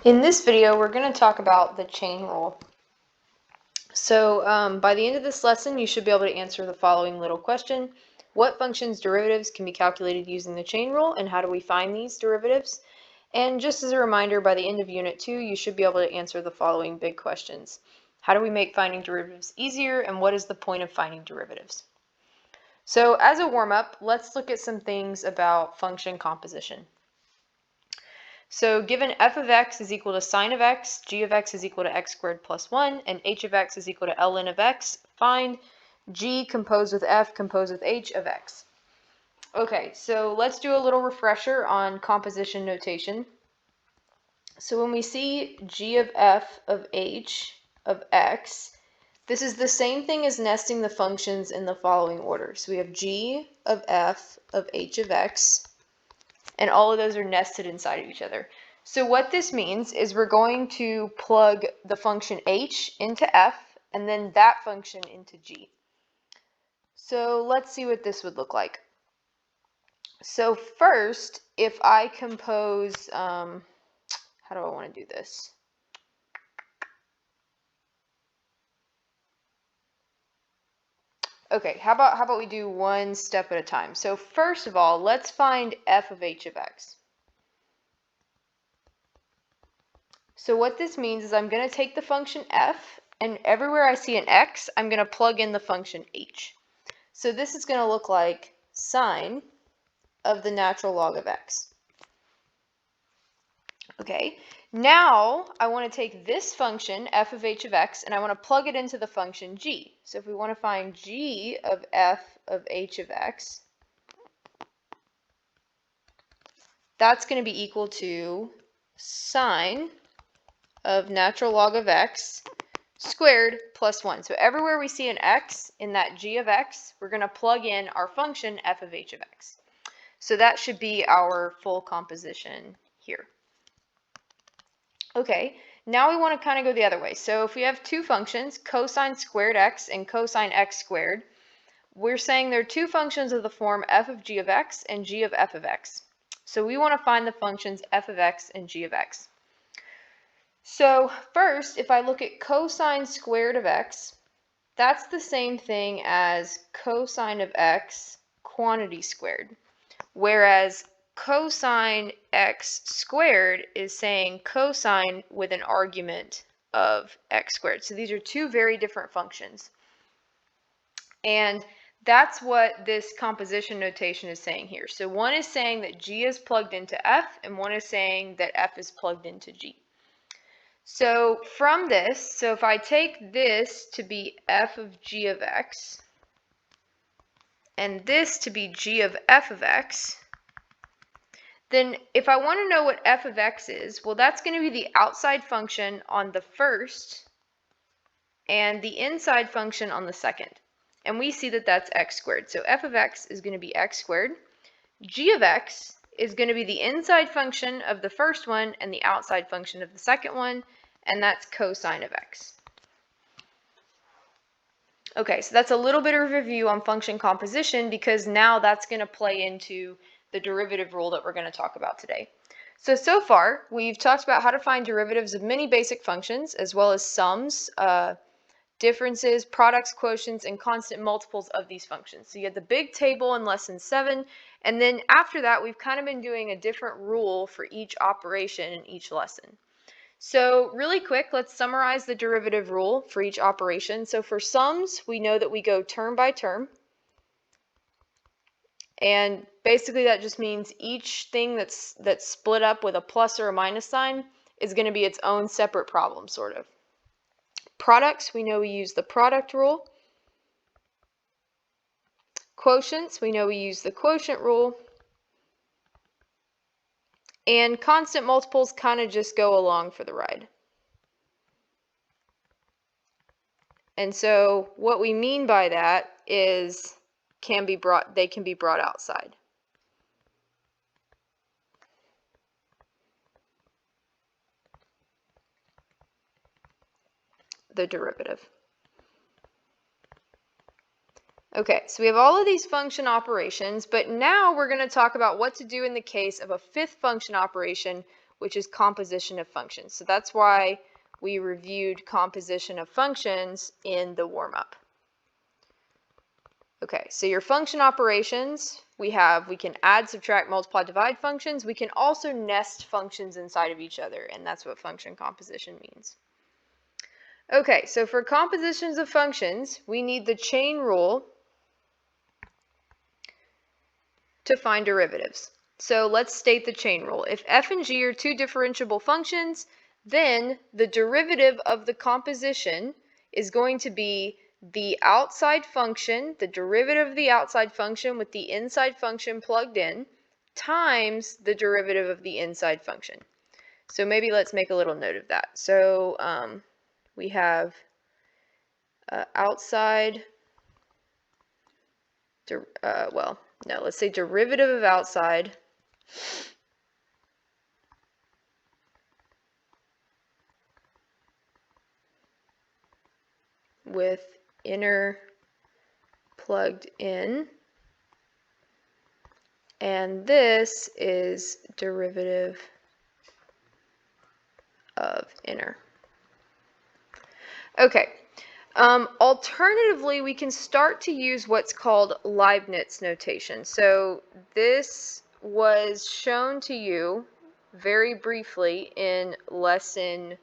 In this video, we're going to talk about the chain rule. So by the end of this lesson, you should be able to answer the following little question. What functions' derivatives can be calculated using the chain rule, and how do we find these derivatives? And just as a reminder, by the end of Unit 2, you should be able to answer the following big questions. How do we make finding derivatives easier, and what is the point of finding derivatives? So as a warm-up, let's look at some things about function composition. So given f of x is equal to sine of x, g of x is equal to x squared plus 1, and h of x is equal to ln of x, find g composed with f composed with h of x. Okay, so let's do a little refresher on composition notation. So when we see g of f of h of x, this is the same thing as nesting the functions in the following order. So we have g of f of h of x, and all of those are nested inside of each other. So what this means is we're going to plug the function h into f and then that function into g. So let's see what this would look like. So first, if I compose, how do I want to do this? Okay, how about we do one step at a time. So first of all, let's find f of h of x. So what this means is I'm going to take the function f, and everywhere I see an x, I'm going to plug in the function h. So this is going to look like sine of the natural log of x. Okay, now I want to take this function, f of h of x, and I want to plug it into the function g. So if we want to find g of f of h of x, that's going to be equal to sine of natural log of x squared plus 1. So everywhere we see an x in that g of x, we're going to plug in our function f of h of x. So that should be our full composition here. Okay, now we want to kind of go the other way. So if we have two functions, cosine squared x and cosine x squared, we're saying they're two functions of the form f of g of x and g of f of x. So we want to find the functions f of x and g of x. So first, if I look at cosine squared of x, that's the same thing as cosine of x quantity squared. Whereas cosine x squared is saying cosine with an argument of x squared. So these are two very different functions. And that's what this composition notation is saying here. So one is saying that g is plugged into f, and one is saying that f is plugged into g. So from this, so if I take this to be f of g of x, and this to be g of f of x, then if I want to know what f of x is, well, that's going to be the outside function on the first and the inside function on the second. And we see that that's x squared. So f of x is going to be x squared. G of x is going to be the inside function of the first one and the outside function of the second one, and that's cosine of x. Okay, so that's a little bit of a review on function composition, because now that's going to play into the derivative rule that we're going to talk about today. So far, we've talked about how to find derivatives of many basic functions, as well as sums, differences, products, quotients, and constant multiples of these functions. So you had the big table in lesson 7, and then after that, we've kind of been doing a different rule for each operation in each lesson. So really quick, let's summarize the derivative rule for each operation. So for sums, we know that we go term by term. And basically that just means each thing that's split up with a plus or a minus sign is going to be its own separate problem, sort of. Products, we know we use the product rule. Quotients, we know we use the quotient rule. And constant multiples kind of just go along for the ride. And so what we mean by that is they can be brought outside. The derivative. Okay, so we have all of these function operations, but now we're going to talk about what to do in the case of a fifth function operation, which is composition of functions. So that's why we reviewed composition of functions in the warm-up. Okay, so your function operations, we can add, subtract, multiply, divide functions. We can also nest functions inside of each other, and that's what function composition means. Okay, so for compositions of functions, we need the chain rule to find derivatives. So let's state the chain rule. If f and g are two differentiable functions, then the derivative of the composition is going to be the outside function, the derivative of the outside function with the inside function plugged in, times the derivative of the inside function. So maybe let's make a little note of that. So we have outside, let's say derivative of outside with inner plugged in, and this is derivative of inner. Okay. Alternatively, we can start to use what's called Leibniz notation. So this was shown to you very briefly in lesson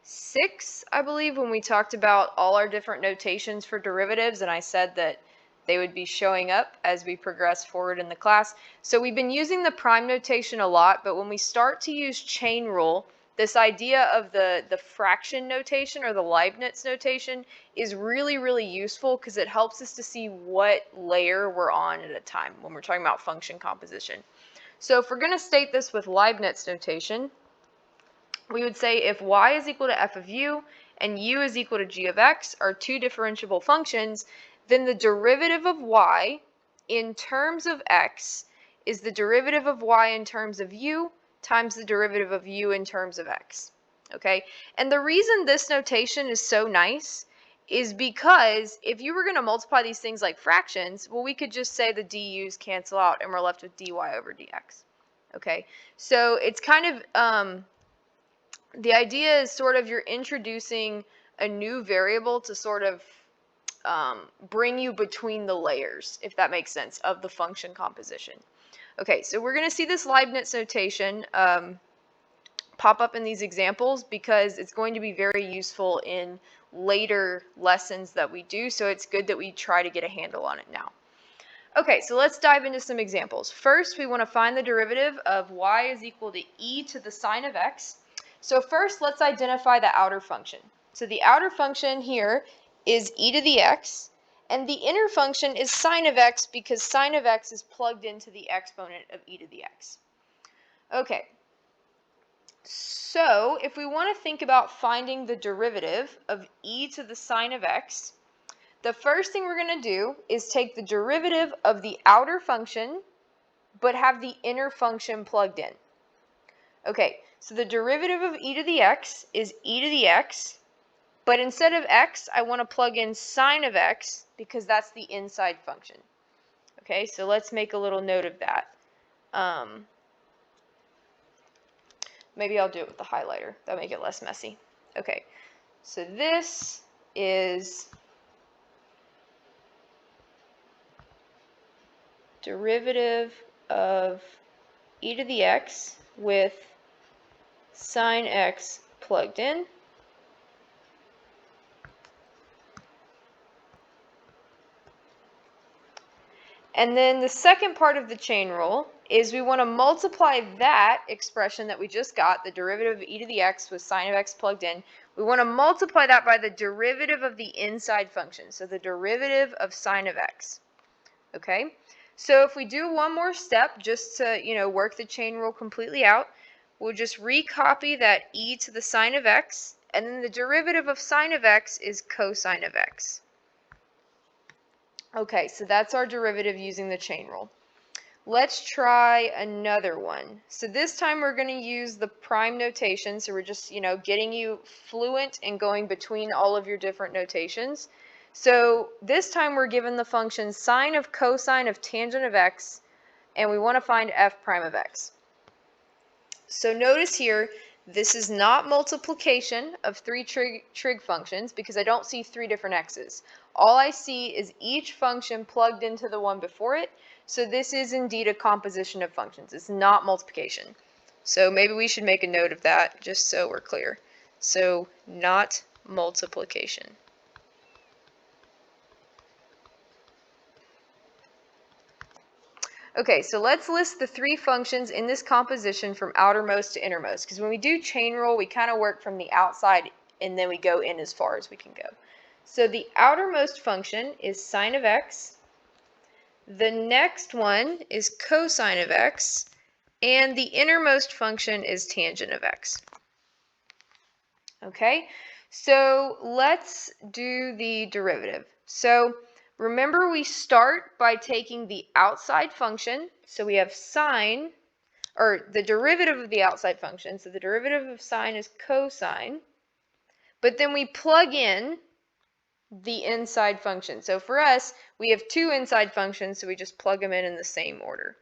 6, I believe, when we talked about all our different notations for derivatives, and I said that they would be showing up as we progress forward in the class. So we've been using the prime notation a lot, but when we start to use chain rule, this idea of the fraction notation or the Leibniz notation is really, really useful because it helps us to see what layer we're on at a time when we're talking about function composition. So if we're going to state this with Leibniz notation, we would say if y is equal to f of u and u is equal to g of x are two differentiable functions, then the derivative of y in terms of x is the derivative of y in terms of u times the derivative of u in terms of x. Okay? And the reason this notation is so nice is because if you were going to multiply these things like fractions, well, we could just say the du's cancel out and we're left with dy over dx. Okay? So it's kind of, the idea is sort of you're introducing a new variable to sort of bring you between the layers, if that makes sense, of the function composition. Okay, so we're going to see this Leibniz notation pop up in these examples because it's going to be very useful in later lessons that we do, so it's good that we try to get a handle on it now. Okay, so let's dive into some examples. First, we want to find the derivative of y is equal to e to the sine of x. So first, let's identify the outer function. So the outer function here is e to the x, and the inner function is sine of x because sine of x is plugged into the exponent of e to the x. Okay, so if we want to think about finding the derivative of e to the sine of x, the first thing we're going to do is take the derivative of the outer function, but have the inner function plugged in. Okay, so the derivative of e to the x is e to the x, but instead of x, I want to plug in sine of x because that's the inside function. Okay, so let's make a little note of that. Maybe I'll do it with the highlighter. That'll make it less messy. Okay, so this is derivative of e to the x with sine x plugged in. And then the second part of the chain rule is we want to multiply that expression that we just got, the derivative of e to the x with sine of x plugged in. We want to multiply that by the derivative of the inside function, so the derivative of sine of x. Okay? So if we do one more step just to, work the chain rule completely out, we'll just recopy that e to the sine of x, and then the derivative of sine of x is cosine of x. Okay, so that's our derivative using the chain rule. Let's try another one. So this time we're going to use the prime notation, so we're just, getting you fluent in going between all of your different notations. So this time we're given the function sine of cosine of tangent of x, and we want to find f prime of x. So notice here, this is not multiplication of three trig functions because I don't see three different x's. All I see is each function plugged into the one before it. So this is indeed a composition of functions. It's not multiplication. So maybe we should make a note of that just so we're clear. So not multiplication. Okay, so let's list the three functions in this composition from outermost to innermost, because when we do chain rule, we kind of work from the outside and then we go in as far as we can go. So the outermost function is sine of x, the next one is cosine of x, and the innermost function is tangent of x. Okay, so let's do the derivative. So remember, we start by taking the outside function. So we have sine, or the derivative of the outside function. So the derivative of sine is cosine. But then we plug in the inside function. So for us, we have two inside functions, so we just plug them in the same order.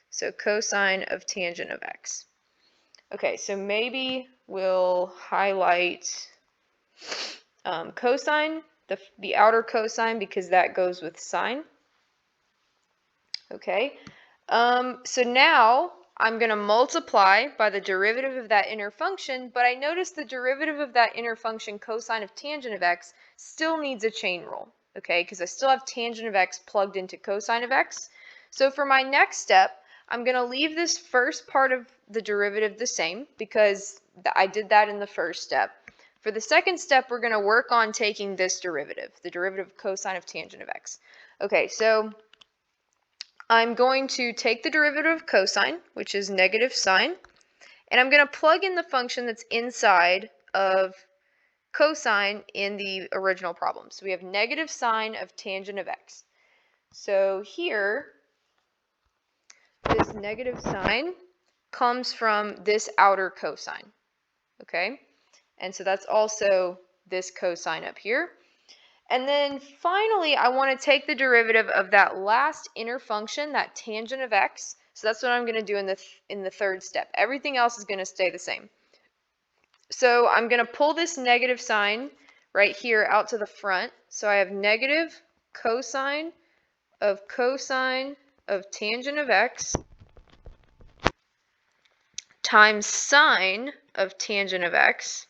So cosine of tangent of x. Okay, so maybe we'll highlight cosine, the outer cosine, because that goes with sine. Okay, so now I'm going to multiply by the derivative of that inner function, but I notice the derivative of that inner function, cosine of tangent of x, still needs a chain rule, okay, because I still have tangent of x plugged into cosine of x. So for my next step, I'm going to leave this first part of the derivative the same because I did that in the first step. For the second step, we're going to work on taking this derivative, the derivative of cosine of tangent of x. Okay, so I'm going to take the derivative of cosine, which is negative sine, and I'm going to plug in the function that's inside of cosine in the original problem. So we have negative sine of tangent of x. So here, this negative sine comes from this outer cosine, okay? And so that's also this cosine up here. And then finally, I want to take the derivative of that last inner function, that tangent of x. So that's what I'm going to do in the third step. Everything else is going to stay the same. So I'm going to pull this negative sign right here out to the front. So I have negative cosine of tangent of x times sine of tangent of x.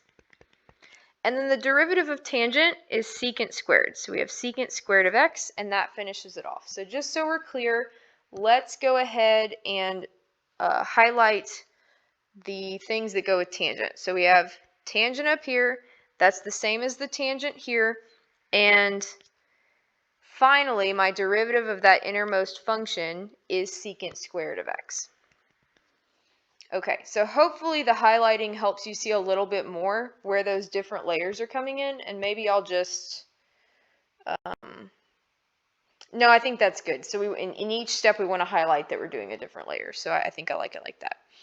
And then the derivative of tangent is secant squared. So we have secant squared of x, and that finishes it off. So just so we're clear, let's go ahead and highlight the things that go with tangent. So we have tangent up here. That's the same as the tangent here. And finally, my derivative of that innermost function is secant squared of x. Okay, so hopefully the highlighting helps you see a little bit more where those different layers are coming in, and maybe I'll just, no, I think that's good. So in each step we want to highlight that we're doing a different layer, so I think I like it like that.